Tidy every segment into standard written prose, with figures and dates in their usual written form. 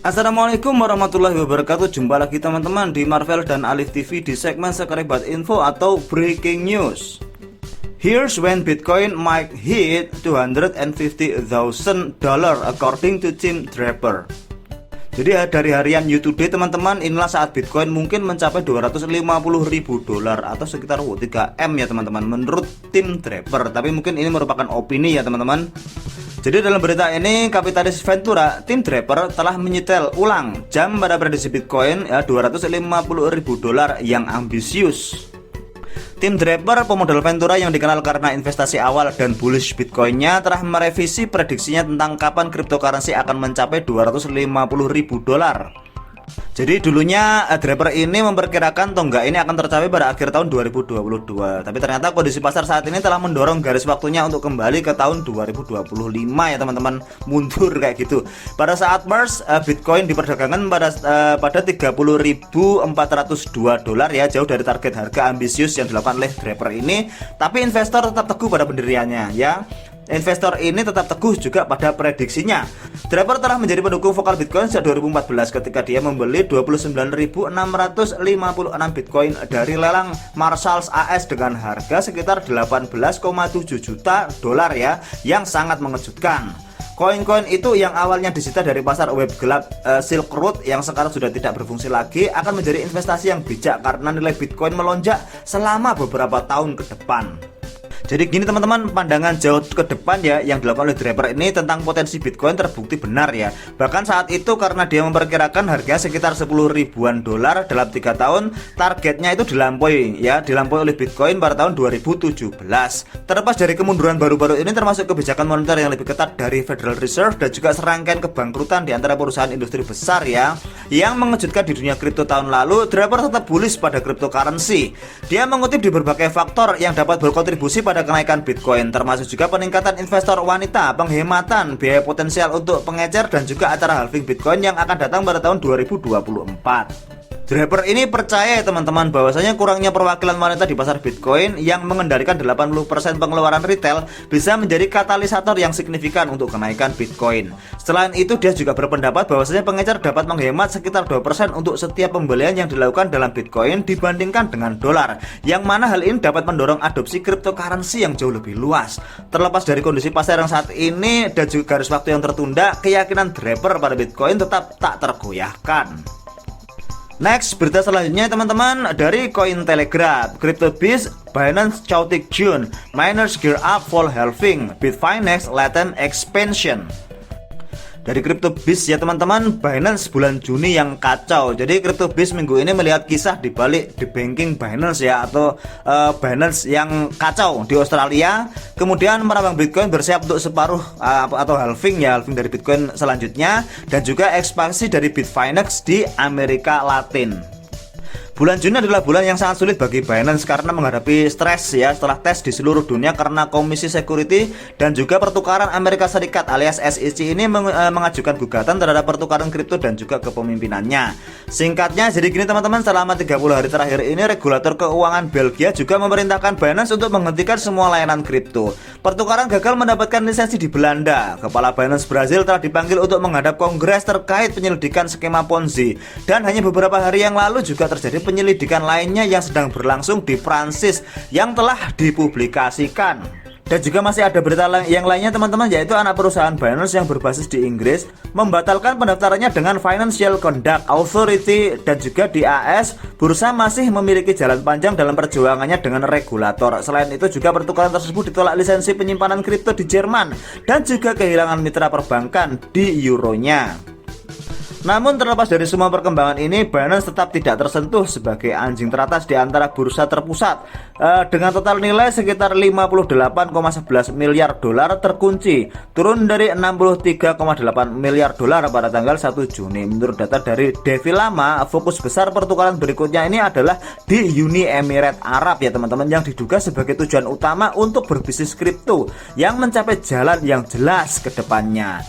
Assalamualaikum warahmatullahi wabarakatuh. Jumpa lagi teman-teman di Marvel dan Alif TV di segmen Sekrebat Info atau Breaking News. Here's when Bitcoin might hit $250,000 according to Tim Draper. Jadi dari harian YouTube teman-teman, inilah saat Bitcoin mungkin mencapai $250.000 atau sekitar 3M ya teman-teman, menurut Tim Draper. Tapi mungkin ini merupakan opini ya teman-teman. Jadi dalam berita ini, kapitalis Ventura, Tim Draper telah menyetel ulang jam pada prediksi Bitcoin ya $250.000 yang ambisius. Tim Draper, pemodal Ventura yang dikenal karena investasi awal dan bullish Bitcoinnya, telah merevisi prediksinya tentang kapan cryptocurrency akan mencapai $250.000. Jadi dulunya Draper ini memperkirakan tonggak ini akan tercapai pada akhir tahun 2022. Tapi ternyata kondisi pasar saat ini telah mendorong garis waktunya untuk kembali ke tahun 2025 ya teman-teman, mundur kayak gitu. Pada saat Mars, Bitcoin diperdagangkan pada $30.402 ya, jauh dari target harga ambisius yang dilakukan oleh Draper ini. Tapi investor tetap teguh pada pendiriannya ya. Investor ini tetap teguh juga pada prediksinya. Draper telah menjadi pendukung vokal Bitcoin sejak 2014 ketika dia membeli 29.656 Bitcoin dari lelang Marshalls AS dengan harga sekitar $18,7 juta ya, yang sangat mengejutkan. Koin-koin itu yang awalnya disita dari pasar web gelap Silk Road yang sekarang sudah tidak berfungsi lagi akan menjadi investasi yang bijak karena nilai Bitcoin melonjak selama beberapa tahun ke depan. Jadi gini teman-teman, pandangan jauh ke depan ya yang dilakukan oleh Draper ini tentang potensi Bitcoin terbukti benar ya. Bahkan saat itu karena dia memperkirakan harganya sekitar $10.000 dalam 3 tahun, targetnya itu dilampaui oleh Bitcoin pada tahun 2017. Terlepas dari kemunduran baru-baru ini, termasuk kebijakan moneter yang lebih ketat dari Federal Reserve dan juga serangkaian kebangkrutan di antara perusahaan industri besar ya, yang mengejutkan di dunia kripto tahun lalu, Draper tetap bullish pada cryptocurrency. Dia mengutip di berbagai faktor yang dapat berkontribusi pada kenaikan Bitcoin, termasuk juga peningkatan investor wanita, penghematan biaya potensial untuk pengecer, dan juga acara halving Bitcoin yang akan datang pada tahun 2024. Draper ini percaya ya teman-teman bahwasanya kurangnya perwakilan wanita di pasar Bitcoin yang mengendalikan 80% pengeluaran retail bisa menjadi katalisator yang signifikan untuk kenaikan Bitcoin. Selain itu, dia juga berpendapat bahwasanya pengecer dapat menghemat sekitar 2% untuk setiap pembelian yang dilakukan dalam Bitcoin dibandingkan dengan dolar, yang mana hal ini dapat mendorong adopsi cryptocurrency yang jauh lebih luas. Terlepas dari kondisi pasar yang saat ini dan juga garis waktu yang tertunda, keyakinan Draper pada Bitcoin tetap tak tergoyahkan. Next, berita selanjutnya teman-teman dari Cointelegraph. CryptoBees, Binance Chaotic June, miners gear up for halving, Bitfinex latent expansion. Dari CryptoBees ya teman-teman, Binance bulan Juni yang kacau. Jadi CryptoBees minggu ini melihat kisah di balik the banking Binance ya, atau Binance yang kacau di Australia. Kemudian merambang Bitcoin bersiap untuk separuh atau halving dari Bitcoin selanjutnya, dan juga ekspansi dari Bitfinex di Amerika Latin. Bulan Juni adalah bulan yang sangat sulit bagi Binance karena menghadapi stres ya setelah tes di seluruh dunia karena Komisi Security dan juga Pertukaran Amerika Serikat alias SEC ini mengajukan gugatan terhadap pertukaran kripto dan juga kepemimpinannya. Singkatnya, jadi gini teman-teman, selama 30 hari terakhir ini regulator keuangan Belgia juga memerintahkan Binance untuk menghentikan semua layanan kripto. Pertukaran gagal mendapatkan lisensi di Belanda. Kepala Binance Brazil telah dipanggil untuk menghadap Kongres terkait penyelidikan skema Ponzi, dan hanya beberapa hari yang lalu juga terjadi penyelidikan lainnya yang sedang berlangsung di Prancis yang telah dipublikasikan. Dan juga masih ada berita yang lainnya teman-teman, yaitu anak perusahaan Binance yang berbasis di Inggris membatalkan pendaftarannya dengan Financial Conduct Authority, dan juga di AS, bursa masih memiliki jalan panjang dalam perjuangannya dengan regulator. Selain itu juga pertukaran tersebut ditolak lisensi penyimpanan kripto di Jerman dan juga kehilangan mitra perbankan di euronya. Namun terlepas dari semua perkembangan ini, Binance tetap tidak tersentuh sebagai anjing teratas di antara bursa terpusat dengan total nilai sekitar $58,11 miliar terkunci, turun dari $63,8 miliar pada tanggal 1 Juni. Menurut data dari Devilama, fokus besar pertukaran berikutnya ini adalah di Uni Emirat Arab ya teman-teman, yang diduga sebagai tujuan utama untuk berbisnis kripto yang mencapai jalan yang jelas ke depannya.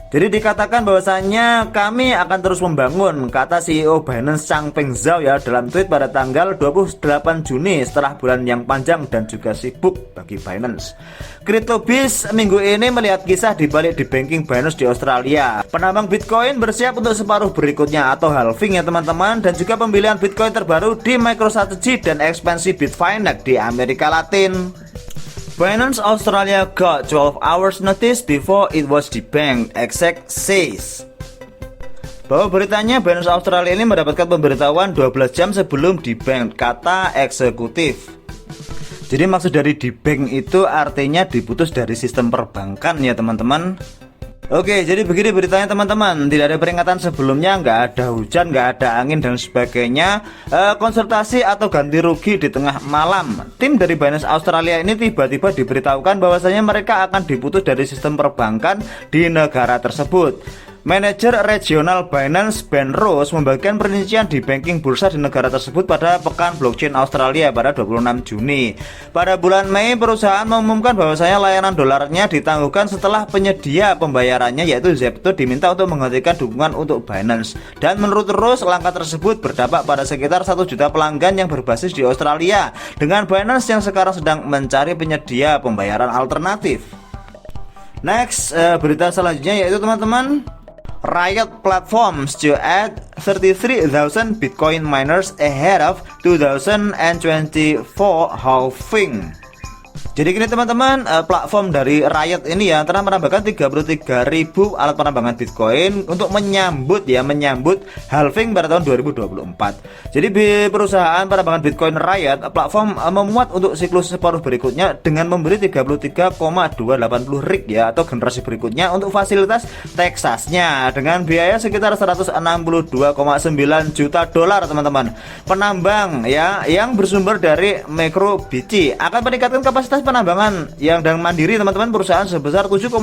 Jadi dikatakan bahwasanya kami akan terus membangun, kata CEO Binance Changpeng Zhao ya dalam tweet pada tanggal 28 Juni setelah bulan yang panjang dan juga sibuk bagi Binance. CryptoBiz minggu ini melihat kisah dibalik di banking Binance di Australia. Penambang Bitcoin bersiap untuk separuh berikutnya atau halving ya teman-teman, dan juga pembelian Bitcoin terbaru di MicroStrategy dan ekspansi Bitfinex di Amerika Latin. Binance Australia got 12 hours notice before it was debanked, exec says. Bahwa beritanya Binance Australia ini mendapatkan pemberitahuan 12 jam sebelum debank, kata eksekutif. Jadi maksud dari debank itu artinya diputus dari sistem perbankan ya teman-teman. Oke, jadi begini beritanya teman-teman. Tidak ada peringatan sebelumnya, nggak ada hujan, nggak ada angin dan sebagainya. Konsultasi atau ganti rugi di tengah malam. Tim dari Binance Australia ini tiba-tiba diberitahukan bahwasanya mereka akan diputus dari sistem perbankan di negara tersebut. Manajer regional Binance Ben Rose membagikan perincian di banking bursa di negara tersebut pada pekan blockchain Australia pada 26 Juni. Pada bulan Mei, perusahaan mengumumkan bahwasanya layanan dolarnya ditangguhkan setelah penyedia pembayarannya yaitu Zepto diminta untuk menghentikan dukungan untuk Binance. Dan menurut Rose, langkah tersebut berdampak pada sekitar 1 juta pelanggan yang berbasis di Australia dengan Binance yang sekarang sedang mencari penyedia pembayaran alternatif. Next, berita selanjutnya yaitu teman-teman, Riot Platforms to add 33,000 Bitcoin miners ahead of 2024 halving. Jadi gini teman-teman, platform dari Riot ini ya telah menambahkan 33.000 alat penambangan Bitcoin untuk menyambut halving pada tahun 2024. Jadi perusahaan penambangan Bitcoin Riot platform memuat untuk siklus separuh berikutnya dengan memberi 33,280 rig ya atau generasi berikutnya untuk fasilitas Texasnya dengan biaya sekitar 162,9 juta dolar teman-teman. Penambang ya yang bersumber dari MicroBT akan meningkatkan kapasitas penambangan yang dan mandiri teman-teman perusahaan sebesar 7,6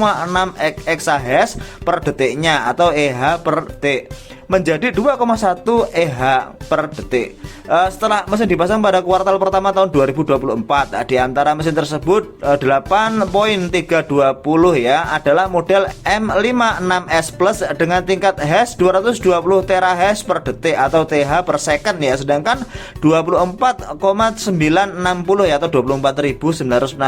exahash per detiknya atau EH per detik menjadi 2,1 EH per detik. Setelah mesin dipasang pada kuartal pertama tahun 2024, di antara mesin tersebut 8.320 ya adalah model M56S Plus dengan tingkat hash 220 terahash per detik atau TH per second ya, sedangkan 24,960 ya atau 24.960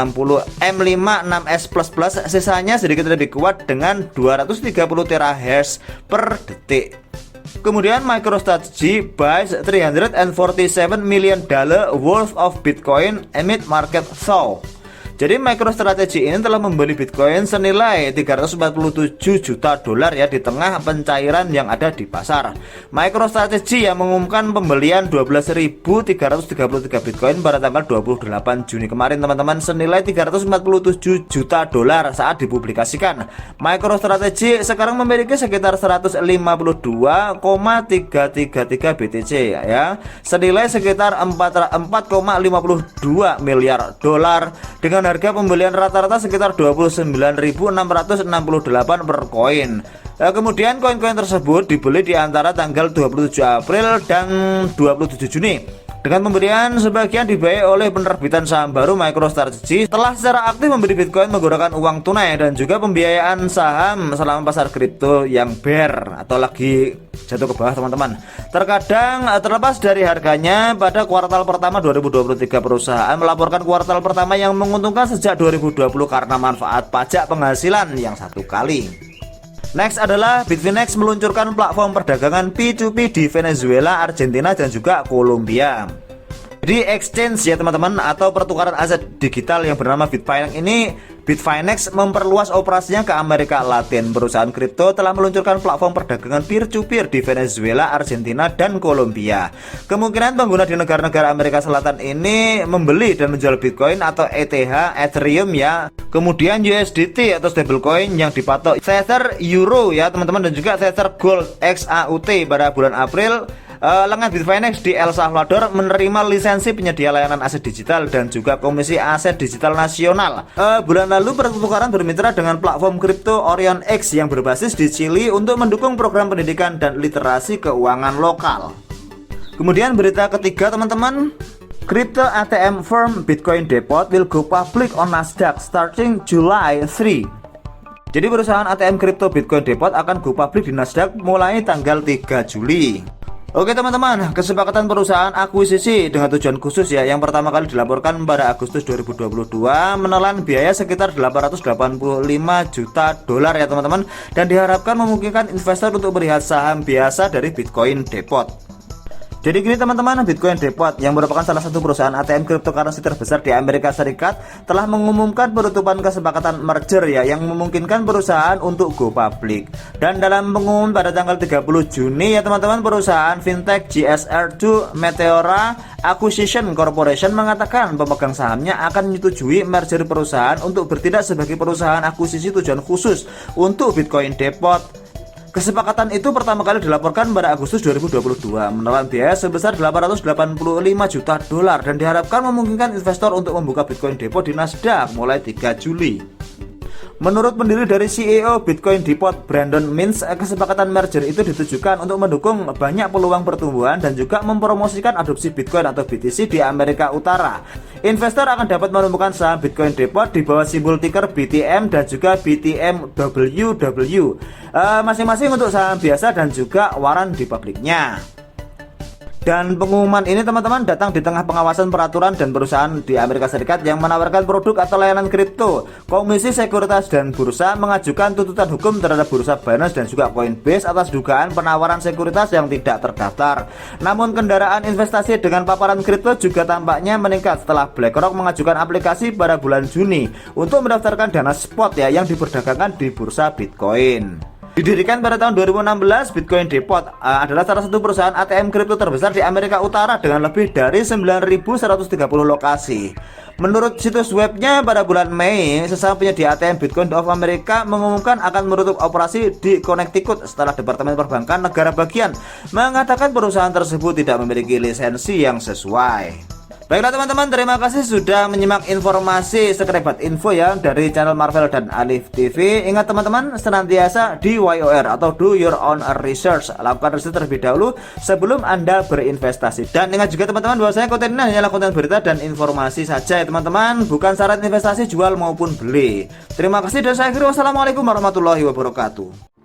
M56S Plus sisanya sedikit lebih kuat dengan 230 terahash per detik. Kemudian MicroStrategy buys $347 million worth of Bitcoin amid market thaw. Jadi MicroStrategy ini telah membeli Bitcoin senilai 347 juta dolar ya di tengah pencairan yang ada di pasar. MicroStrategy yang mengumumkan pembelian 12.333 Bitcoin pada tanggal 28 Juni kemarin teman-teman senilai 347 juta dolar saat dipublikasikan. MicroStrategy sekarang memiliki sekitar 152,333 BTC ya, senilai sekitar 4,52 miliar dolar dengan harga pembelian rata-rata sekitar 29.668 per koin. Kemudian koin-koin tersebut dibeli di antara tanggal 27 April dan 27 Juni. Dengan pemberian sebagian dibiayai oleh penerbitan saham baru MicroStrategy telah secara aktif membeli Bitcoin menggunakan uang tunai dan juga pembiayaan saham selama pasar kripto yang bear atau lagi jatuh ke bawah teman-teman. Terkadang terlepas dari harganya, pada kuartal pertama 2023 perusahaan melaporkan kuartal pertama yang menguntungkan sejak 2020 karena manfaat pajak penghasilan yang satu kali. Next adalah Bitfinex meluncurkan platform perdagangan P2P di Venezuela, Argentina dan juga Kolombia. Di exchange ya teman-teman atau pertukaran aset digital yang bernama Bitfinex ini, Bitfinex memperluas operasinya ke Amerika Latin. Perusahaan kripto telah meluncurkan platform perdagangan peer-to-peer di Venezuela, Argentina, dan Kolombia. Kemungkinan pengguna di negara-negara Amerika Selatan ini membeli dan menjual Bitcoin atau ETH, Ethereum ya, kemudian USDT atau stablecoin yang dipatok Tether Euro ya teman-teman, dan juga Tether Gold XAUT pada bulan April. Lengan Bitfinex di El Salvador menerima lisensi penyedia layanan aset digital dan juga Komisi Aset Digital Nasional. Bulan lalu pertukaran bermitra dengan platform kripto Orion X yang berbasis di Chili untuk mendukung program pendidikan dan literasi keuangan lokal. Kemudian berita ketiga teman-teman, crypto ATM firm Bitcoin Depot will go public on Nasdaq starting July 3. Jadi perusahaan ATM kripto Bitcoin Depot akan go public di Nasdaq mulai tanggal 3 Juli. Oke teman-teman, kesepakatan perusahaan akuisisi dengan tujuan khusus ya, yang pertama kali dilaporkan pada Agustus 2022 menelan biaya sekitar 885 juta dolar ya teman-teman, dan diharapkan memungkinkan investor untuk melihat saham biasa dari Bitcoin Depot. Jadi gini teman-teman, Bitcoin Depot yang merupakan salah satu perusahaan ATM cryptocurrency terbesar di Amerika Serikat telah mengumumkan penutupan kesepakatan merger ya, yang memungkinkan perusahaan untuk go public. Dan dalam pengumuman pada tanggal 30 Juni ya teman-teman, perusahaan fintech GSR2 Meteora Acquisition Corporation mengatakan pemegang sahamnya akan menyetujui merger perusahaan untuk bertindak sebagai perusahaan akuisisi tujuan khusus untuk Bitcoin Depot. Kesepakatan itu pertama kali dilaporkan pada Agustus 2022 menelan biaya sebesar 885 juta dolar dan diharapkan memungkinkan investor untuk membuka Bitcoin Depot di Nasdaq mulai 3 Juli. Menurut pendiri dari CEO Bitcoin Depot, Brandon Mintz, kesepakatan merger itu ditujukan untuk mendukung banyak peluang pertumbuhan dan juga mempromosikan adopsi Bitcoin atau BTC di Amerika Utara. Investor akan dapat menemukan saham Bitcoin Depot di bawah simbol ticker BTM dan juga BTMWW, masing-masing untuk saham biasa dan juga waran di publiknya. Dan pengumuman ini teman-teman datang di tengah pengawasan peraturan dan perusahaan di Amerika Serikat yang menawarkan produk atau layanan kripto. Komisi Sekuritas dan Bursa mengajukan tuntutan hukum terhadap bursa Binance dan juga Coinbase atas dugaan penawaran sekuritas yang tidak terdaftar. Namun kendaraan investasi dengan paparan kripto juga tampaknya meningkat setelah BlackRock mengajukan aplikasi pada bulan Juni untuk mendaftarkan dana spot ya yang diperdagangkan di bursa Bitcoin. Didirikan pada tahun 2016, Bitcoin Depot adalah salah satu perusahaan ATM kripto terbesar di Amerika Utara dengan lebih dari 9.130 lokasi. Menurut situs webnya, pada bulan Mei, sesama penyedia ATM Bitcoin of America mengumumkan akan menutup operasi di Connecticut setelah Departemen Perbankan Negara Bagian mengatakan perusahaan tersebut tidak memiliki lisensi yang sesuai. Baiklah teman-teman, terima kasih sudah menyimak informasi sekrebat info ya dari channel Marvel dan Alif TV. Ingat teman-teman, senantiasa DYOR atau do your own research. Lakukan riset terlebih dahulu sebelum Anda berinvestasi. Dan ingat juga teman-teman, bahwasanya konten ini hanyalah konten berita dan informasi saja ya teman-teman, bukan syarat investasi jual maupun beli. Terima kasih dan saya akhiri. Wassalamualaikum warahmatullahi wabarakatuh.